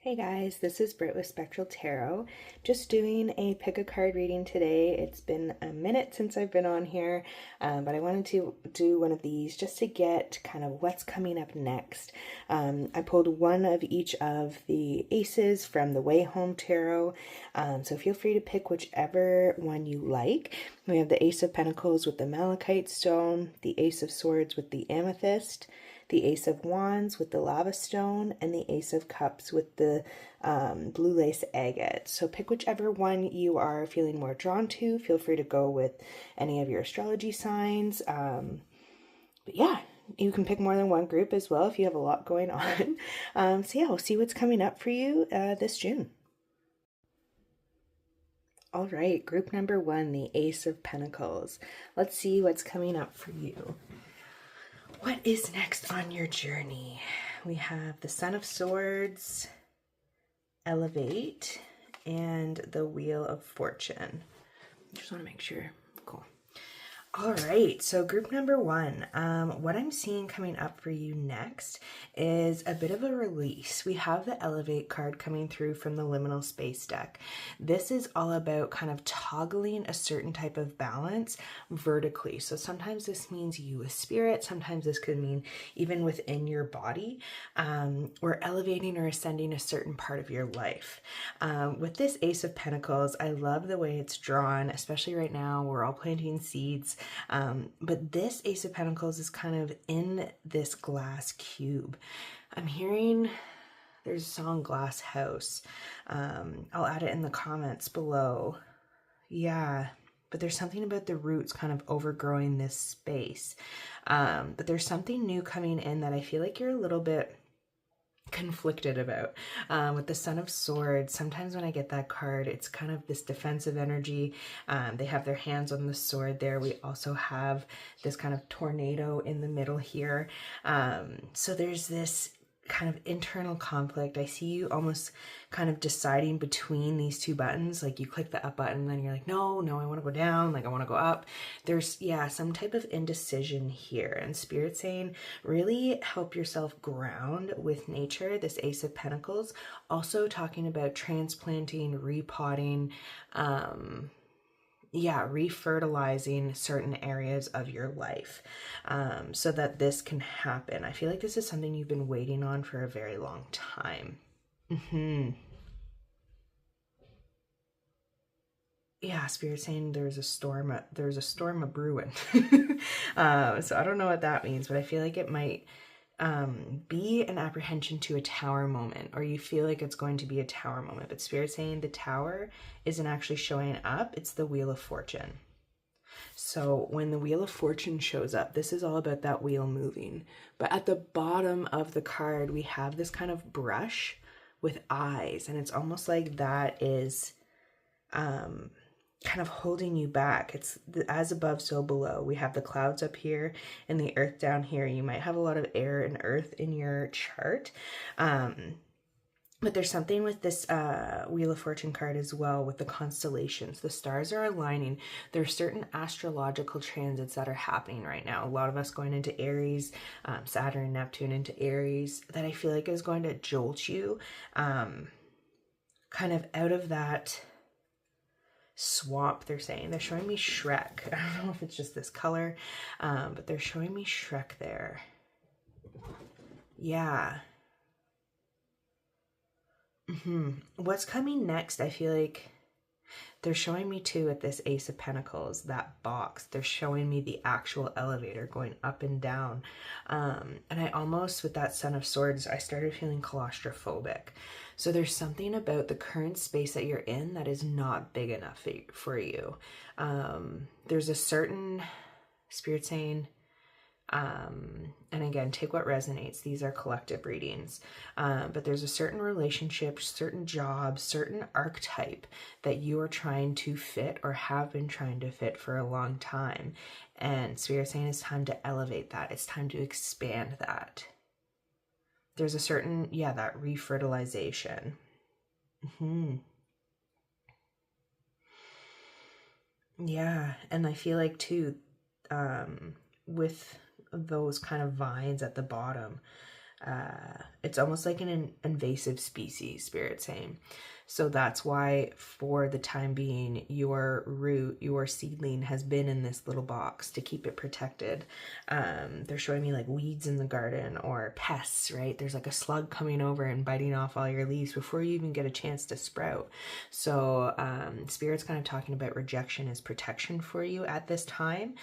Hey guys, this is Britt with Spectral Tarot. Just doing a pick a card reading today. It's been a minute since I've been on here, but I wanted to do one of these just to get kind of what's coming up next. I pulled one of each of the aces from the Wayhome Tarot, so feel free to pick whichever one you like. We have the Ace of Pentacles with the Malachite Stone, the Ace of Swords with the Amethyst, the Ace of Wands with the Lava Stone, and the Ace of Cups with the Blue Lace Agate. So pick whichever one you are feeling more drawn to. Feel free to go with any of your astrology signs. But yeah, you can pick more than one group as well if you have a lot going on. So yeah, we'll see what's coming up for you this June. All right, group number one, the Ace of Pentacles. Let's see what's coming up for you. What is next on your journey? We have the Son of Swords, Elevate, and the Wheel of Fortune. Just want to make sure. Cool. All right, so group number one, what I'm seeing coming up for you next is a bit of a release. We have the Elevate card coming through from the Liminal Space deck. This is all about kind of toggling a certain type of balance vertically. So sometimes this means you with spirit, sometimes this could mean even within your body, or elevating or ascending a certain part of your life. With this Ace of Pentacles, I love the way it's drawn, especially right now, we're all planting seeds. But this Ace of Pentacles is kind of in this glass cube. I'm hearing there's a song Glass House. I'll add it in the comments below. Yeah, but there's something about the roots kind of overgrowing this space. But there's something new coming in that I feel like you're a little bit conflicted about. With the Son of Swords, sometimes when I get that card, it's kind of this defensive energy. They have their hands on the sword there. We also have this kind of tornado in the middle here. So there's this kind of internal conflict. I see you almost kind of deciding between these two buttons. Like you click the up button and then you're like, no, I want to go down. Like I want to go up. There's, yeah, some type of indecision here. And Spirit saying, really help yourself ground with nature. This Ace of Pentacles, also talking about transplanting, repotting, refertilizing certain areas of your life, so that this can happen. I feel like this is something you've been waiting on for a very long time. Yeah, Spirit saying there's a storm a brewing. So I don't know what that means, but I feel like it might be an apprehension to a tower moment, or you feel like it's going to be a tower moment. But Spirit saying the tower isn't actually showing up, it's the Wheel of Fortune. So when the Wheel of Fortune shows up, this is all about that wheel moving. But at the bottom of the card, we have this kind of brush with eyes, and it's almost like that is kind of holding you back. It's as above, so below. We have the clouds up here and the earth down here. You might have a lot of air and earth in your chart. But there's something with this Wheel of Fortune card as well with the constellations. The stars are aligning. There are certain astrological transits that are happening right now. A lot of us going into Aries, Saturn, Neptune into Aries, that I feel like is going to jolt you kind of out of that swamp. They're saying, they're showing me Shrek. I don't know if it's just this color, but they're showing me Shrek there. Yeah. What's coming next? I feel like they're showing me too with this Ace of Pentacles, that box. They're showing me the actual elevator going up and down. And I almost, with that Son of Swords, I started feeling claustrophobic. So there's something about the current space that you're in that is not big enough for you. There's a certain Spirit saying, and again, take what resonates. These are collective readings. But there's a certain relationship, certain job, certain archetype that you are trying to fit or have been trying to fit for a long time. And Spirit saying it's time to elevate that. It's time to expand that. There's a certain, that refertilization. Yeah, and I feel like too, with those kind of vines at the bottom, it's almost like an invasive species, Spirit saying. So that's why for the time being, your root, your seedling has been in this little box to keep it protected. They're showing me like weeds in the garden or pests, right? There's like a slug coming over and biting off all your leaves before you even get a chance to sprout. So Spirit's kind of talking about rejection as protection for you at this time,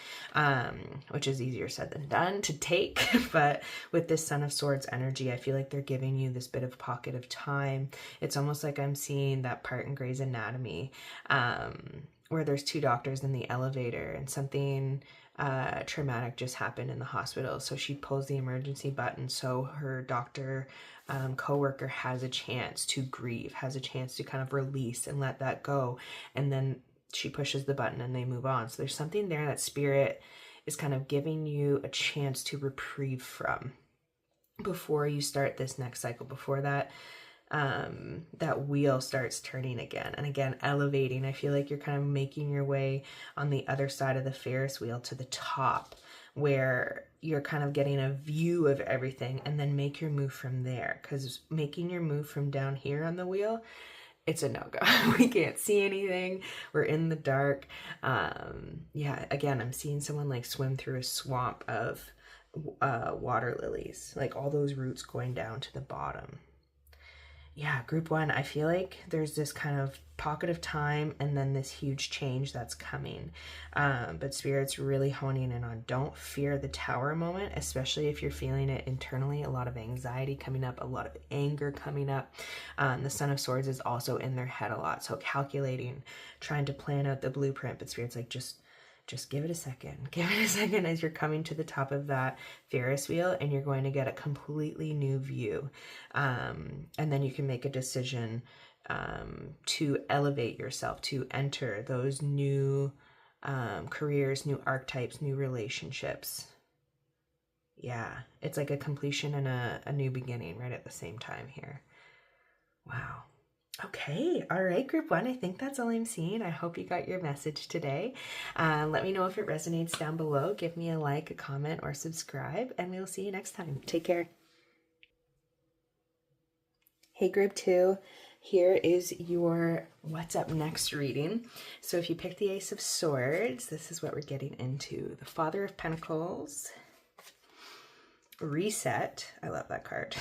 which is easier said than done to take. But with this Son of Swords energy, I feel like they're giving you this bit of pocket of time. It's almost like I'm seeing that part in Grey's Anatomy where there's two doctors in the elevator and something traumatic just happened in the hospital. So she pulls the emergency button so her doctor co-worker has a chance to grieve, has a chance to kind of release and let that go. And then she pushes the button and they move on. So there's something there that Spirit is kind of giving you a chance to reprieve from before you start this next cycle, before that wheel starts turning again and again, elevating. I feel like you're kind of making your way on the other side of the Ferris wheel to the top, where you're kind of getting a view of everything, and then make your move from there. Because making your move from down here on the wheel, it's a no-go. We can't see anything. We're in the dark. Yeah, again, I'm seeing someone like swim through a swamp of water lilies, like all those roots going down to the bottom. Yeah, group one, I feel like there's this kind of pocket of time and then this huge change that's coming. But Spirit's really honing in on don't fear the tower moment, especially if you're feeling it internally. A lot of anxiety coming up, a lot of anger coming up. The Son of Swords is also in their head a lot. So calculating, trying to plan out the blueprint, but Spirit's like, just give it a second. Give it a second as you're coming to the top of that Ferris wheel, and you're going to get a completely new view. And then you can make a decision to elevate yourself, to enter those new careers, new archetypes, new relationships. Yeah, it's like a completion and a new beginning right at the same time here. Wow. Okay, all right, group one, I think that's all I'm seeing. I hope you got your message today. Let me know if it resonates down below. Give me a like, a comment, or subscribe, and we'll see you next time. Take care. Hey, group two, here is your What's Up Next reading. So if you pick the Ace of Swords, this is what we're getting into. The Father of Pentacles, Reset, I love that card,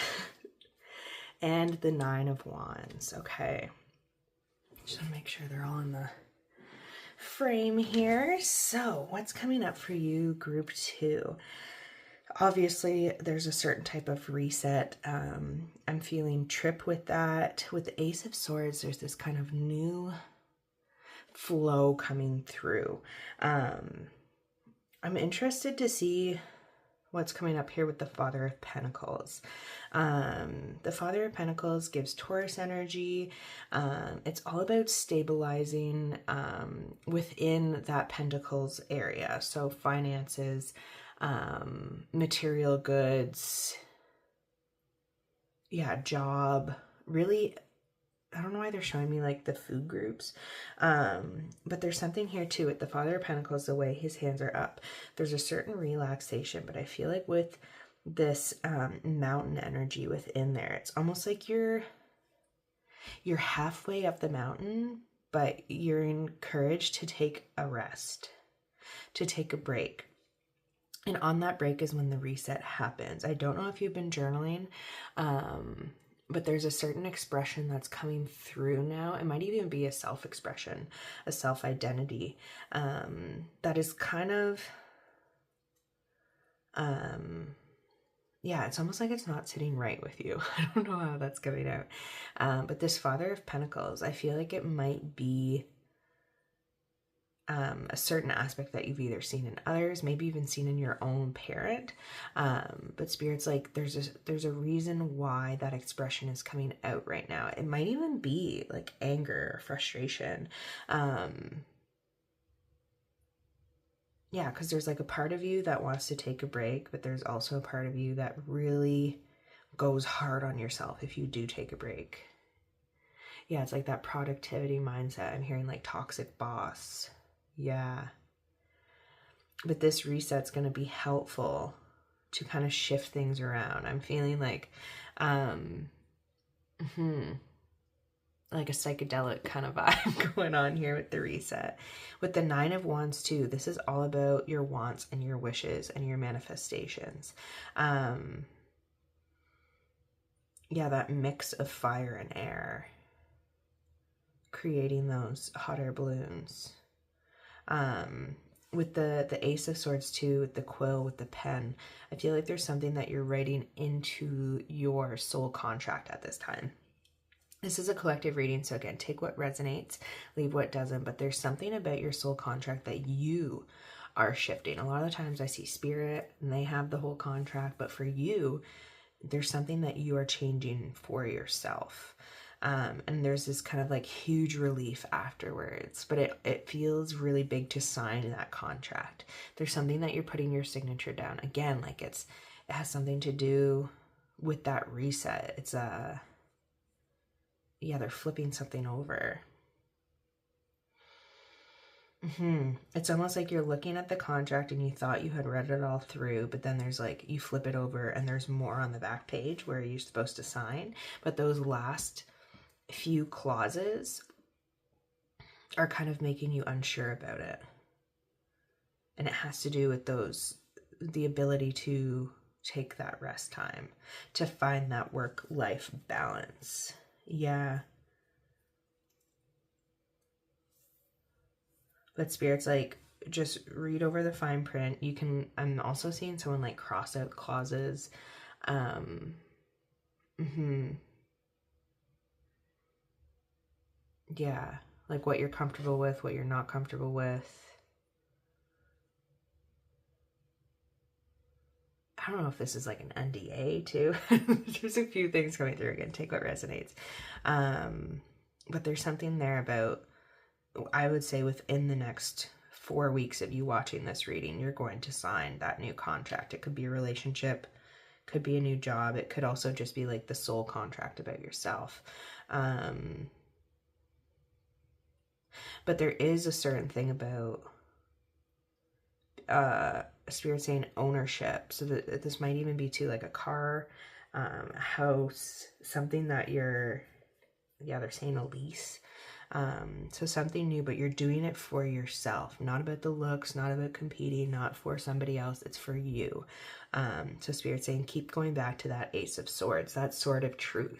and the Nine of Wands. Okay, just want to make sure they're all in the frame here. So what's coming up for you, group two? Obviously there's a certain type of reset. I'm feeling trip with that. With the Ace of Swords, there's this kind of new flow coming through. I'm interested to see what's coming up here with the Father of Pentacles. The Father of Pentacles gives Taurus energy. It's all about stabilizing within that Pentacles area. So finances, material goods, yeah, job, really. I don't know why they're showing me like the food groups, but there's something here too with the Father of Pentacles, the way his hands are up. There's a certain relaxation, but I feel like with this mountain energy within there, it's almost like you're halfway up the mountain, but you're encouraged to take a rest, to take a break. And on that break is when the reset happens. I don't know if you've been journaling, but there's a certain expression that's coming through now. It might even be a self-expression, a self-identity, that is kind of, yeah, it's almost like it's not sitting right with you. I don't know how that's coming out. But this Father of Pentacles, I feel like it might be a certain aspect that you've either seen in others, maybe even seen in your own parent. But Spirit's like, there's a reason why that expression is coming out right now. It might even be like anger or frustration. Yeah, because there's like a part of you that wants to take a break, but there's also a part of you that really goes hard on yourself if you do take a break. Yeah, it's like that productivity mindset. I'm hearing like toxic boss. Yeah. But this reset's going to be helpful kind of shift things around. I'm feeling like, like a psychedelic kind of vibe going on here with the reset. With the 9 of Wands too, this is all about your wants and your wishes and your manifestations. Yeah, that mix of fire and air, creating those hot air balloons. With the Ace of Swords too, with the quill, with the pen, I feel like there's something that you're writing into your soul contract at this time. This is a collective reading, so again, take what resonates, leave what doesn't, but there's something about your soul contract that you are shifting. A lot of the times I see spirit and they have the whole contract, but for you, there's something that you are changing for yourself. And there's this kind of like huge relief afterwards, but it feels really big to sign that contract. There's something that you're putting your signature down. Again, like it has something to do with that reset. It's yeah, they're flipping something over. It's almost like you're looking at the contract and you thought you had read it all through, but then there's like, you flip it over and there's more on the back page where you're supposed to sign. But those last few clauses are kind of making you unsure about it. And it has to do with the ability to take that rest time, to find that work-life balance. Yeah. But Spirit's like, just read over the fine print. You can, I'm also seeing someone like cross out clauses. Yeah, like what you're comfortable with, what you're not comfortable with. I don't know if this is like an NDA too. There's a few things coming through. Again, take what resonates. But there's something there about, I would say within the next 4 weeks of you watching this reading, you're going to sign that new contract. It could be a relationship, could be a new job. It could also just be like the soul contract about yourself. But there is a certain thing about Spirit saying ownership. So that this might even be too like a car, a house, something that you're, yeah, they're saying a lease. So something new, but you're doing it for yourself, not about the looks, not about competing, not for somebody else. It's for you. So Spirit's saying, keep going back to that Ace of Swords, that sword of truth.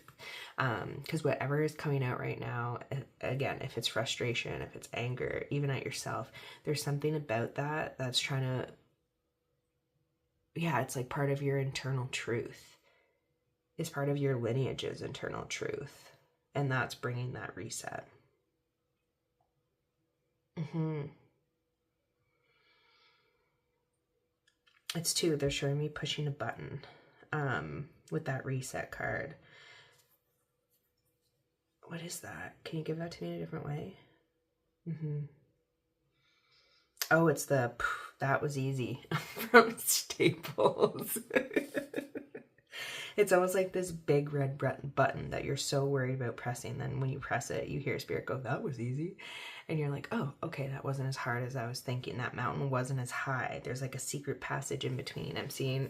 Because whatever is coming out right now, again, if it's frustration, if it's anger, even at yourself, there's something about that that's trying to, yeah, it's like part of your internal truth. It's part of your lineage's internal truth. And that's bringing that reset. It's 2, they're showing me pushing a button with that reset card. What is that? Can you give that to me in a different way? Oh, it's the, that was easy from Staples. It's almost like this big red button that you're so worried about pressing. Then when you press it, you hear Spirit go, that was easy. And you're like, oh, okay, that wasn't as hard as I was thinking. That mountain wasn't as high. There's like a secret passage in between. I'm seeing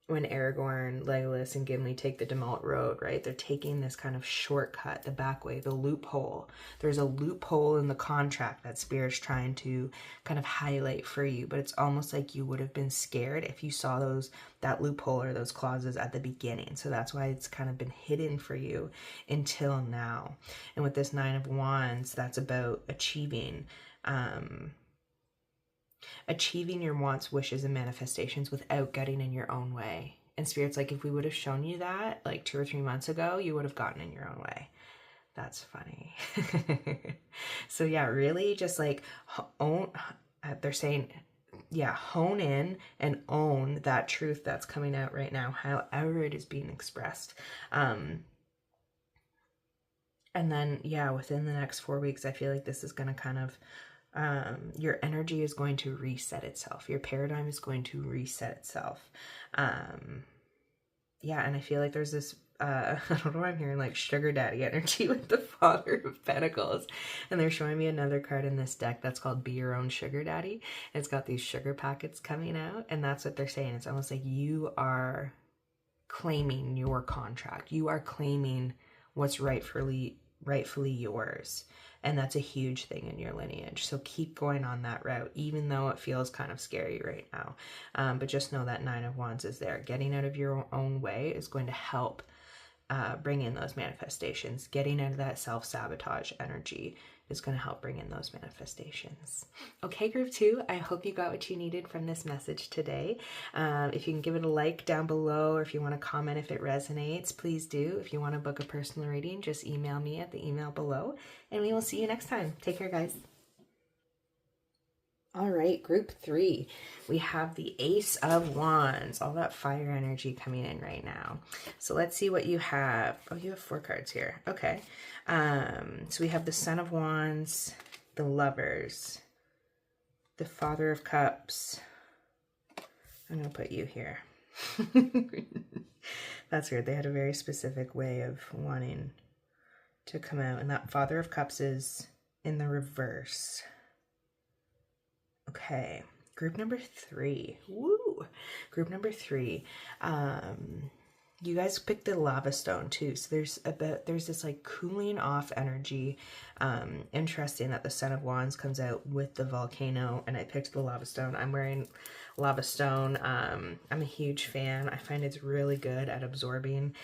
when Aragorn, Legolas, and Gimli take the Demalt Road, right? They're taking this kind of shortcut, the back way, the loophole. There's a loophole in the contract that Spirit's trying to kind of highlight for you, but it's almost like you would have been scared if you saw that loophole or those clauses at the beginning. So that's why it's kind of been hidden for you until now. And with this 9 of Wands, that's about achieving your wants, wishes, and manifestations without getting in your own way. And Spirit's like, if we would have shown you that like 2 or 3 months ago, you would have gotten in your own way. That's funny. So yeah, really just like own, they're saying, yeah, hone in and own that truth that's coming out right now, however it is being expressed. And then, yeah, within the next 4 weeks, I feel like this is going to kind of, your energy is going to reset itself. Your paradigm is going to reset itself. yeah, and I feel like there's this, I don't know why I'm hearing like sugar daddy energy with the Father of Pentacles. And they're showing me another card in this deck that's called Be Your Own Sugar Daddy. It's got these sugar packets coming out, and that's what they're saying. It's almost like you are claiming your contract. You are claiming what's rightfully yours. And that's a huge thing in your lineage. So keep going on that route, even though it feels kind of scary right now. But just know that Nine of Wands is there. Getting out of your own way is going to help bring in those manifestations. Getting out of that self-sabotage energy is going to help bring in those manifestations. Okay, group 2, I hope you got what you needed from this message today. If you can give it a like down below, or if you want to comment if it resonates, please do. If you want to book a personal reading, just email me at the email below, and we will see you next time. Take care, guys. All right, group 3, we have the Ace of Wands, all that fire energy coming in right now. So let's see what you have. Oh, you have 4 cards here. Okay. So we have the Son of Wands, the Lovers, the Father of Cups. I'm going to put you here. That's weird. They had a very specific way of wanting to come out. And that Father of Cups is in the reverse. Okay, group number 3. Woo! Group number 3. You guys picked the lava stone too. So there's this like cooling off energy. Interesting that the Son of Wands comes out with the volcano, and I picked the lava stone. I'm wearing lava stone. I'm a huge fan. I find it's really good at absorbing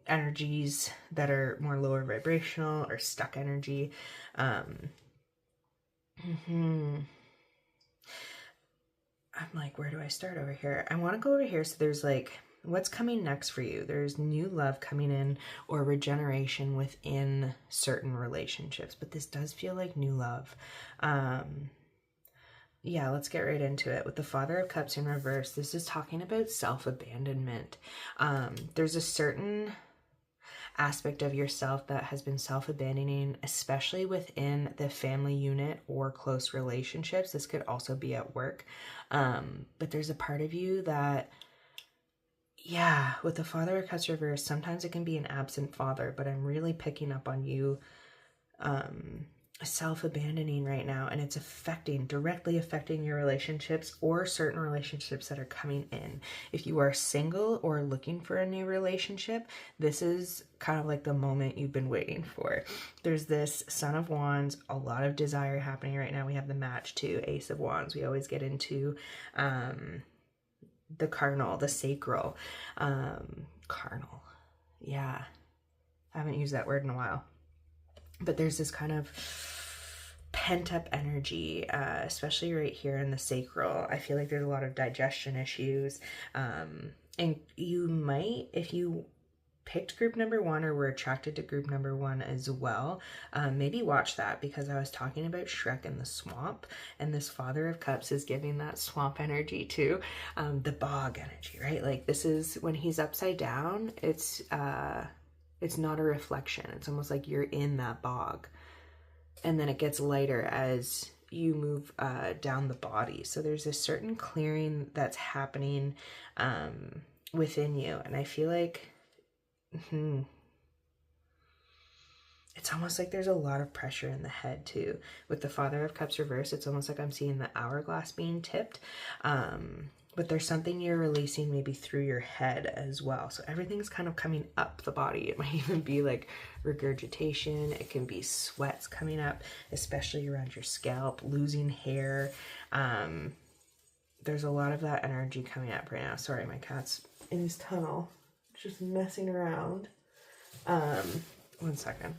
energies that are more lower vibrational or stuck energy. I'm like, where do I start over here? I want to go over here. So there's like, what's coming next for you? There's new love coming in, or regeneration within certain relationships, but this does feel like new love. Yeah, let's get right into it. With the Father of Cups in reverse, this is talking about self-abandonment. There's a certain aspect of yourself that has been self-abandoning, especially within the family unit or close relationships. This could also be at work. But there's a part of you that, yeah, with the Father of Cups reverse, sometimes it can be an absent father, but I'm really picking up on you self-abandoning right now, and it's directly affecting your relationships or certain relationships that are coming in. If you are single or looking for a new relationship, this is kind of like the moment you've been waiting for. There's this Son of Wands, a lot of desire happening right now. We have the match too, Ace of Wands. We always get into the carnal, the sacral. Carnal, yeah, I haven't used that word in a while. But there's this kind of pent-up energy, especially right here in the sacral. I feel like there's a lot of digestion issues. And you might, if you picked group number 1 or were attracted to group number 1 as well, maybe watch that, because I was talking about Shrek in the swamp, and this Father of Cups is giving that swamp energy too. The bog energy, right? Like, this is when he's upside down, it's not a reflection. It's almost like you're in that bog. And then it gets lighter as you move down the body. So there's a certain clearing that's happening within you. And I feel like it's almost like there's a lot of pressure in the head too. With the Father of Cups reverse, it's almost like I'm seeing the hourglass being tipped. But there's something you're releasing maybe through your head as well. So everything's kind of coming up the body. It might even be like regurgitation. It can be sweats coming up, especially around your scalp, losing hair. There's a lot of that energy coming up right now. Sorry, my cat's in his tunnel, just messing around. 1 second.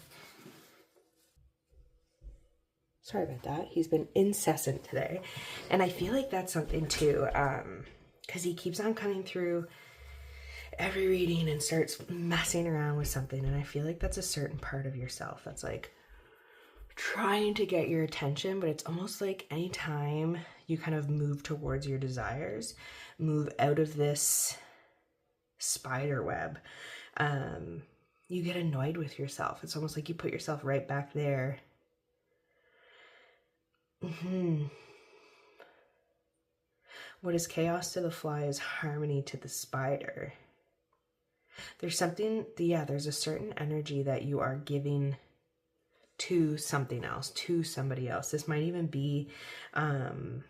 Sorry about that. He's been incessant today. And I feel like that's something too, because he keeps on coming through every reading and starts messing around with something. And I feel like that's a certain part of yourself that's like trying to get your attention, but it's almost like anytime you kind of move towards your desires, move out of this spider web, you get annoyed with yourself. It's almost like you put yourself right back there. What is chaos to the fly is harmony to the spider. There's something, yeah, there's a certain energy that you are giving to something else, to somebody else. This might even be an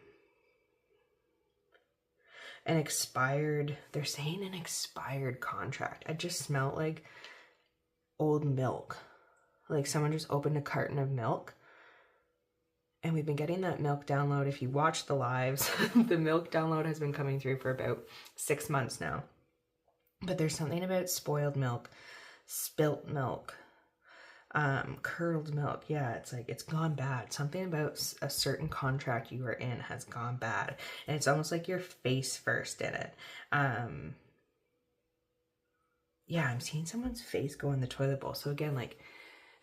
expired, they're saying an expired contract. I just smelled like old milk. Like someone just opened a carton of milk. And we've been getting that milk download. If you watch the lives, the milk download has been coming through for about 6 months now. But there's something about spoiled milk, spilt milk, curdled milk. Yeah, it's like it's gone bad. Something about a certain contract you were in has gone bad. And it's almost like you're face first in it. Yeah, I'm seeing someone's face go in the toilet bowl. So again, like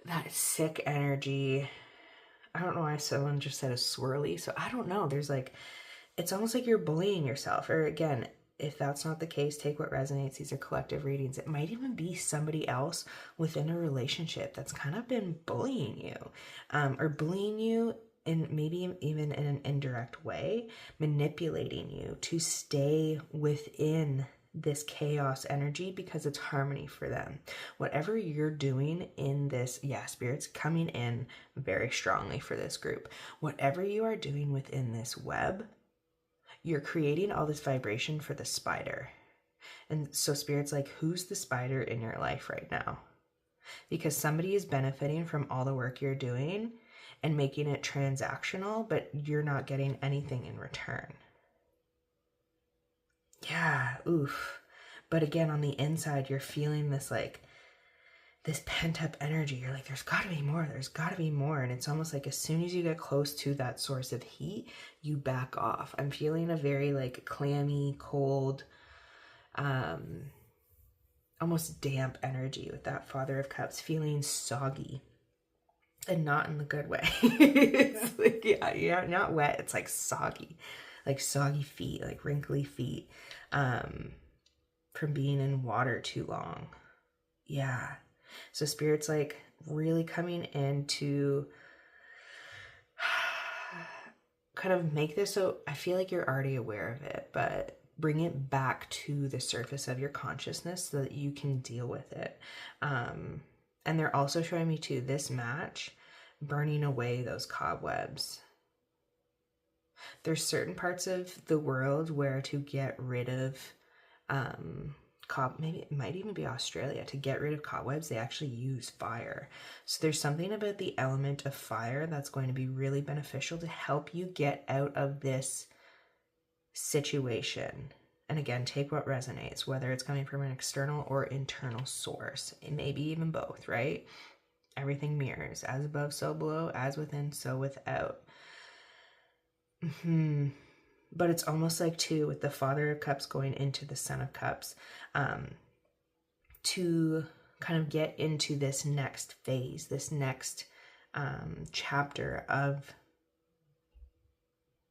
that sick energy. I don't know why someone just said a swirly. So I don't know. There's like, it's almost like you're bullying yourself. Or again, if that's not the case, take what resonates. These are collective readings. It might even be somebody else within a relationship that's kind of been bullying you, or bullying you in maybe even in an indirect way, manipulating you to stay within this chaos energy because it's harmony for them. Whatever you're doing in this, yeah, Spirit's coming in very strongly for this group. Whatever you are doing within this web, you're creating all this vibration for the spider. And so Spirit's like, who's the spider in your life right now? Because somebody is benefiting from all the work you're doing and making it transactional, but you're not getting anything in return. Yeah, oof. But again, on the inside, you're feeling this like, this pent up energy. You're like, there's gotta be more, there's gotta be more. And it's almost like as soon as you get close to that source of heat, you back off. I'm feeling a very like clammy, cold, almost damp energy with that Father of Cups, feeling soggy. And not in the good way. It's like, yeah, not wet, it's like soggy feet, like wrinkly feet, from being in water too long. Yeah. So Spirit's like really coming in to kind of make this so I feel like you're already aware of it, but bring it back to the surface of your consciousness so that you can deal with it. And they're also showing me too, this match, burning away those cobwebs. There's certain parts of the world where to get rid of maybe it might even be Australia, to get rid of cobwebs, they actually use fire. So there's something about the element of fire that's going to be really beneficial to help you get out of this situation. And again, take what resonates, whether it's coming from an external or internal source. It may be even both, right? Everything mirrors. As above, so below. As within, so without. But it's almost like too, with the Father of Cups going into the Son of Cups, to kind of get into this next phase, this next chapter of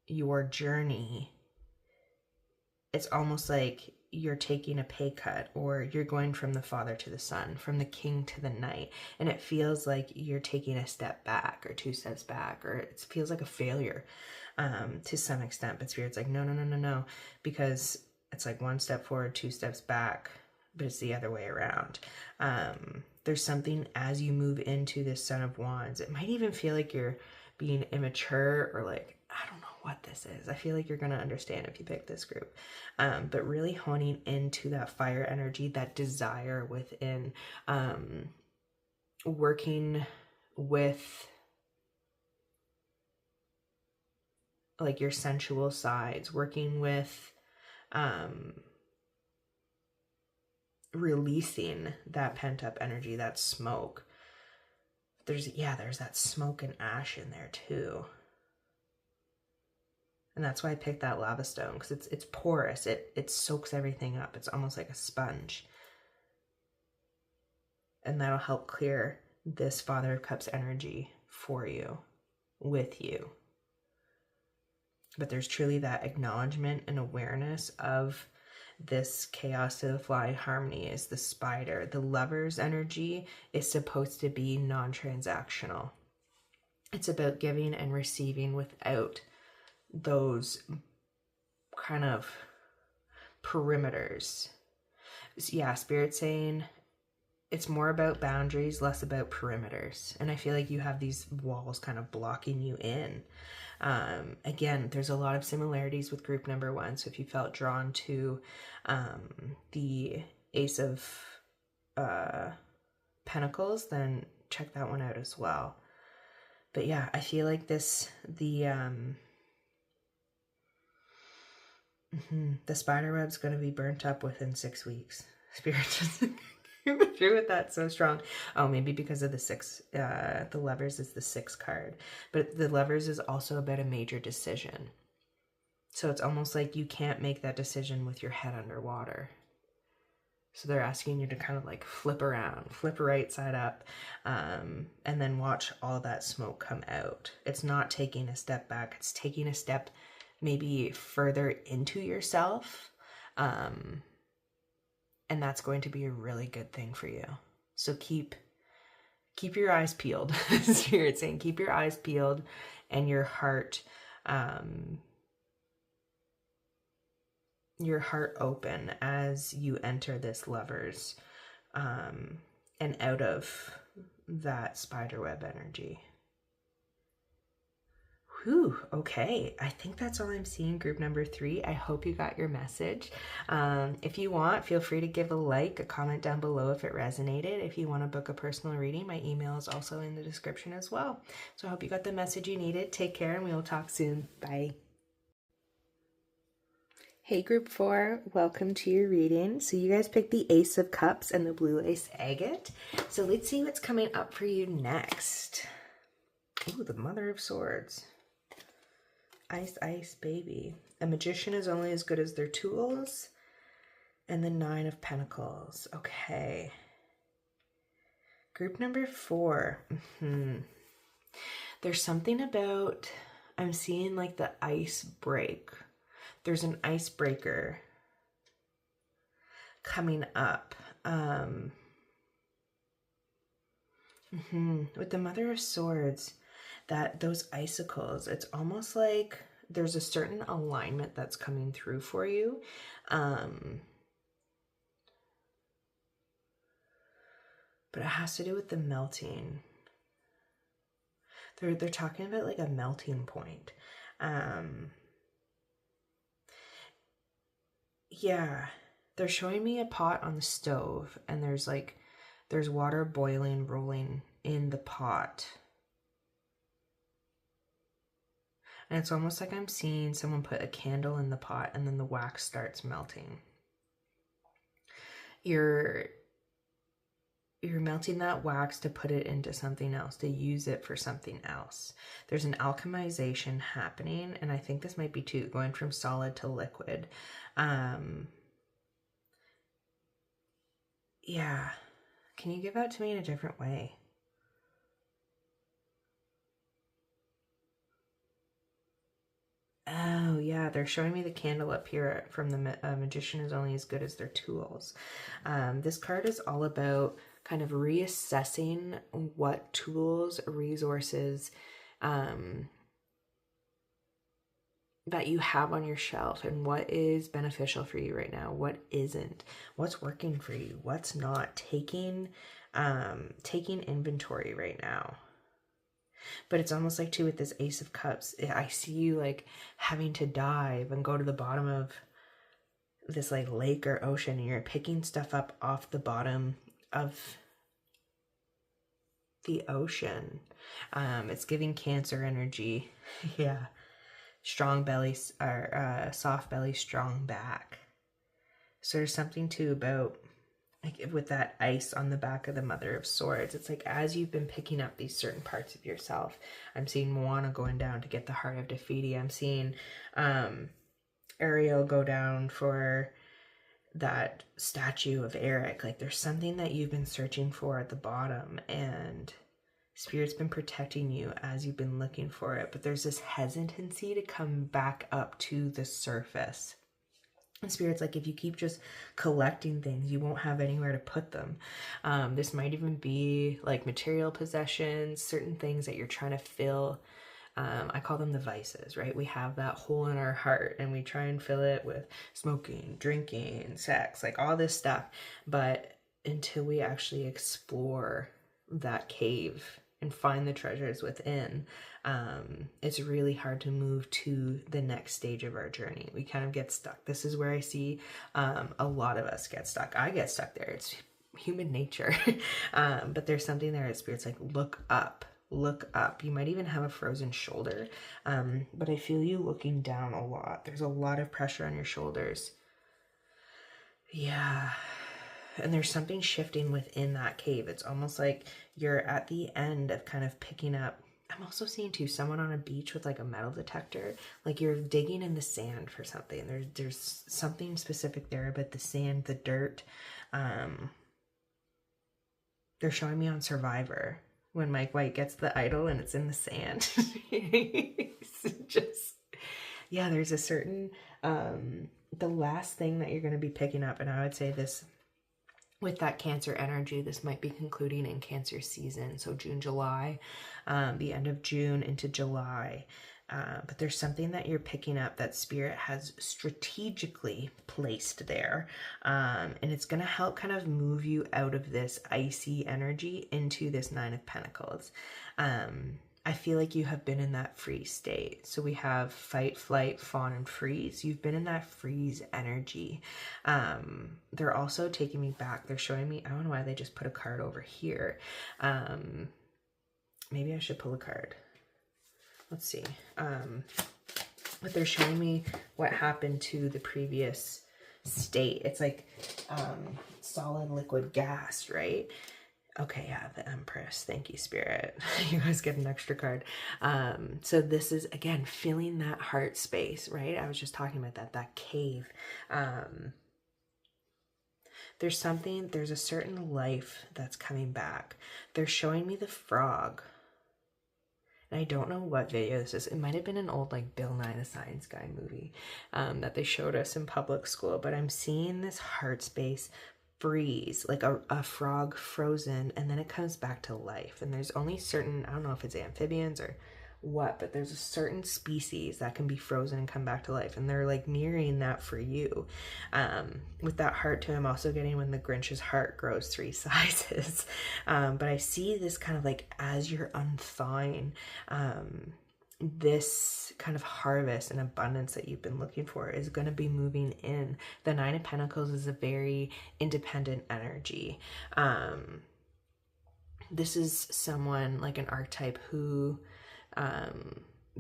your journey. It's almost like you're taking a pay cut, or you're going from the Father to the Son, from the King to the Knight, and it feels like you're taking a step back or 2 steps back, or it feels like a failure to some extent. But Spirit's like, no, because it's like 1 step forward, 2 steps back, but it's the other way around. There's something as you move into this Son of Wands, it might even feel like you're being immature, or like, I don't know what this is. I feel like you're going to understand if you pick this group. But really honing into that fire energy, that desire within, working with like your sensual sides, working with releasing that pent up energy, that smoke. There's that smoke and ash in there too. And that's why I picked that lava stone, because it's porous. It soaks everything up. It's almost like a sponge. And that'll help clear this Father of Cups energy for you, with you. But there's truly that acknowledgement and awareness of this chaos to the fly. Harmony is the spider. The Lover's energy is supposed to be non-transactional. It's about giving and receiving without those kind of perimeters. Yeah, Spirit's saying it's more about boundaries, less about perimeters. And I feel like you have these walls kind of blocking you in. Again, there's a lot of similarities with group number 1. So if you felt drawn to the Ace of Pentacles, then check that one out as well. But yeah, I feel like the spider web's going to be burnt up within 6 weeks. Spirit just came through with that so strong. Oh, maybe because of the 6, the Lovers is the 6 card. But the Lovers is also about a major decision. So it's almost like you can't make that decision with your head underwater. So they're asking you to kind of like flip around, flip right side up, and then watch all that smoke come out. It's not taking a step back. It's taking a step maybe further into yourself. And that's going to be a really good thing for you. So keep your eyes peeled. Spirit's saying keep your eyes peeled and your heart open as you enter this Lovers and out of that spiderweb energy. Whew, okay. I think that's all I'm seeing, group number 3. I hope you got your message. If you want, feel free to give a like, a comment down below if it resonated. If you want to book a personal reading, my email is also in the description as well. So I hope you got the message you needed. Take care, and we will talk soon. Bye. Hey group 4, welcome to your reading. So you guys picked the Ace of Cups and the Blue Lace Agate. So let's see what's coming up for you next. Ooh, the Mother of Swords. Ice, ice, baby. A magician is only as good as their tools. And the 9 of Pentacles. Okay. Group number 4. There's something about, I'm seeing like the ice break. There's an icebreaker coming up. With the Mother of Swords, those icicles, it's almost like there's a certain alignment that's coming through for you. But it has to do with the melting. They're talking about like a melting point. Yeah, they're showing me a pot on the stove, and there's water boiling, rolling in the pot. And it's almost like I'm seeing someone put a candle in the pot and then the wax starts melting. You're melting that wax to put it into something else, to use it for something else. There's an alchemization happening, and I think this might be too, going from solid to liquid. Yeah. Can you give that to me in a different way? Oh, yeah, they're showing me the candle up here from the magician is only as good as their tools. This card is all about kind of reassessing what tools, resources that you have on your shelf and what is beneficial for you right now, what isn't, what's working for you, what's not. Taking inventory right now. But it's almost like too with this Ace of Cups, I see you like having to dive and go to the bottom of this like lake or ocean, and you're picking stuff up off the bottom of the ocean. It's giving Cancer energy. Yeah. Strong belly, or soft belly, strong back. So there's something too about like with that ice on the back of the Mother of Swords. It's like as you've been picking up these certain parts of yourself. I'm seeing Moana going down to get the Heart of Defeaty. I'm seeing Ariel go down for that statue of Eric. Like there's something that you've been searching for at the bottom, and Spirit's been protecting you as you've been looking for it, but there's this hesitancy to come back up to the surface. And Spirit's like, if you keep just collecting things, you won't have anywhere to put them. This might even be like material possessions, certain things that you're trying to fill I call them the vices, right? We have that hole in our heart and we try and fill it with smoking, drinking, sex, like all this stuff. But until we actually explore that cave and find the treasures within, it's really hard to move to the next stage of our journey. We kind of get stuck. This is where I see a lot of us get stuck. I get stuck there. It's human nature. But there's something there at Spirit's like, look up. Look up. You might even have a frozen shoulder, but I feel you looking down a lot. There's a lot of pressure on your shoulders. Yeah. And there's something shifting within that cave. It's almost like you're at the end of kind of picking up. I'm also seeing too someone on a beach with like a metal detector, like you're digging in the sand for something. There's something specific there about the sand, the dirt. They're showing me on Survivor when Mike White gets the idol and it's in the sand. It's just, yeah, there's a certain, the last thing that you're going to be picking up, and I would say this, with that Cancer energy, this might be concluding in Cancer season. So June, July, the end of June into July. But there's something that you're picking up that Spirit has strategically placed there. And it's going to help kind of move you out of this icy energy into this Nine of Pentacles. I feel like you have been in that freeze state. So we have fight, flight, fawn, and freeze. You've been in that freeze energy. They're also taking me back. They're showing me, I don't know why they just put a card over here. Maybe I should pull a card. Let's see. But they're showing me what happened to the previous state. It's like solid, liquid, gas, right? Okay, yeah, the Empress. Thank you, Spirit. You guys get an extra card. So this is, again, filling that heart space, right? I was just talking about that cave. There's a certain life that's coming back. They're showing me the frog. And I don't know what video this is. It might have been an old like Bill Nye the Science Guy movie that they showed us in public school. But I'm seeing this heart space freeze, like a frog frozen, and then it comes back to life. And there's only certain, I don't know if it's amphibians or what, but there's a certain species that can be frozen and come back to life, and they're like mirroring that for you. With that heart too, I'm also getting when the Grinch's heart grows 3 sizes. But I see this kind of like as you're unthawing this kind of harvest and abundance that you've been looking for is going to be moving in. The Nine of Pentacles is a very independent energy. This is someone like an archetype who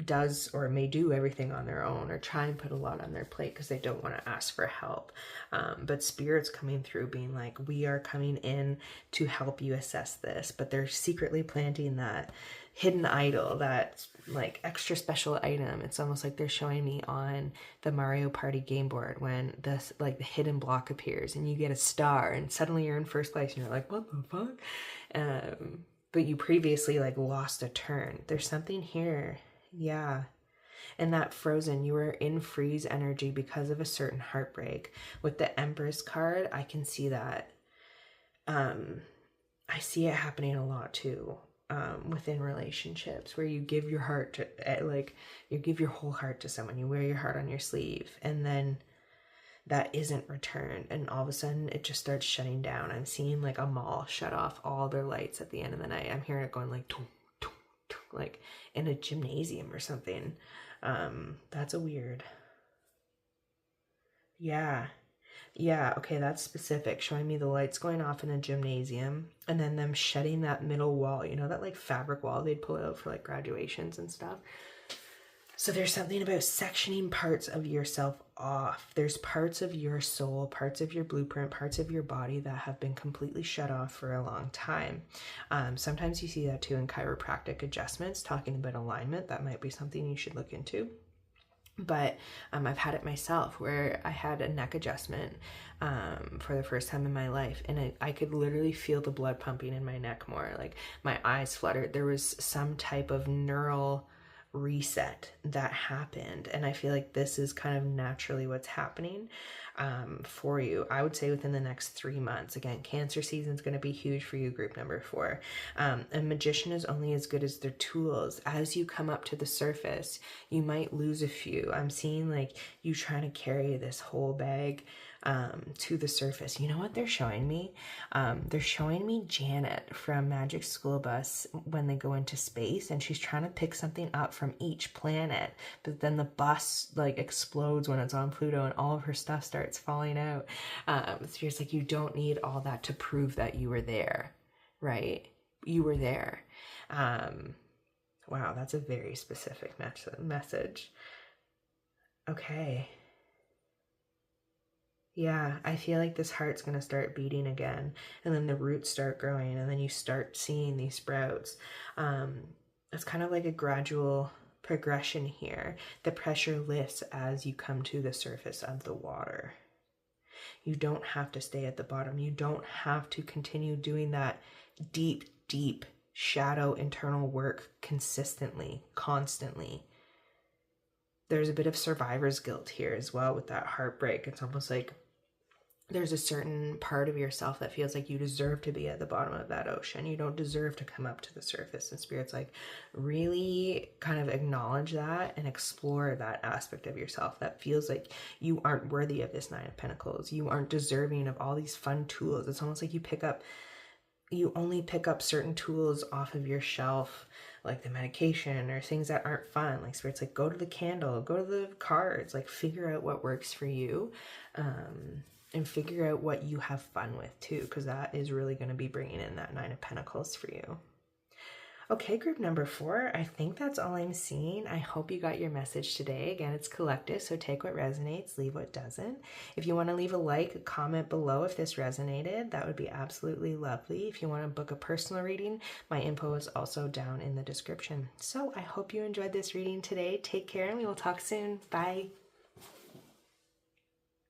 does or may do everything on their own or try and put a lot on their plate because they don't want to ask for help. But Spirit's coming through being like, we are coming in to help you assess this, but they're secretly planting that hidden idol, that like extra special item. It's almost like they're showing me on the Mario Party game board when this like the hidden block appears and you get a star and suddenly you're in first place and you're like, what the fuck? But you previously like lost a turn. There's something here. Yeah. And that frozen, you were in freeze energy because of a certain heartbreak. With the Empress card, I can see that. I see it happening a lot too. Within relationships where you give your heart to, like, you give your whole heart to someone, you wear your heart on your sleeve, and then that isn't returned, and all of a sudden it just starts shutting down. I'm seeing like a mall shut off all their lights at the end of the night. I'm hearing it going like, toom, toom, toom, like in a gymnasium or something. That's a weird. Yeah, okay, that's specific. Showing me the lights going off in a gymnasium and then them shutting that middle wall. You know, that like fabric wall they'd pull out for like graduations and stuff. So there's something about sectioning parts of yourself off. There's parts of your soul, parts of your blueprint, parts of your body that have been completely shut off for a long time. Sometimes you see that too in chiropractic adjustments, talking about alignment. That might be something you should look into. But I've had it myself where I had a neck adjustment for the first time in my life, and I could literally feel the blood pumping in my neck more. Like my eyes fluttered. There was some type of neural reset that happened, and I feel like this is kind of naturally what's happening. for you. I would say within the next 3 months. Again, Cancer season is going to be huge for you, group number 4. A magician is only as good as their tools. As you come up to the surface, you might lose a few. I'm seeing like you trying to carry this whole bag to the surface. You know what they're showing me? They're showing me Janet from Magic School Bus when they go into space, and she's trying to pick something up from each planet, but then the bus like explodes when it's on Pluto and all of her stuff starts falling out. So you're just like, you don't need all that to prove that you were there, right? You were there. Wow, that's a very specific message. Okay. Yeah, I feel like this heart's going to start beating again, and then the roots start growing, and then you start seeing these sprouts. It's kind of like a gradual progression here. The pressure lifts as you come to the surface of the water. You don't have to stay at the bottom. You don't have to continue doing that deep, deep shadow internal work consistently, constantly. There's a bit of survivor's guilt here as well with that heartbreak. It's almost like there's a certain part of yourself that feels like you deserve to be at the bottom of that ocean. You don't deserve to come up to the surface. And Spirit's like, really kind of acknowledge that and explore that aspect of yourself that feels like you aren't worthy of this 9 of Pentacles. You aren't deserving of all these fun tools. It's almost like you only pick up certain tools off of your shelf, like the medication or things that aren't fun. Like Spirit's like, go to the candle, go to the cards, like figure out what works for you. And figure out what you have fun with too, because that is really going to be bringing in that 9 of Pentacles for you. Okay, group number 4, I think that's all I'm seeing. I hope you got your message today. Again, it's collective, so take what resonates, leave what doesn't. If you want to leave a like, a comment below if this resonated, that would be absolutely lovely. If you want to book a personal reading, my info is also down in the description. So I hope you enjoyed this reading today. Take care, and we will talk soon. Bye.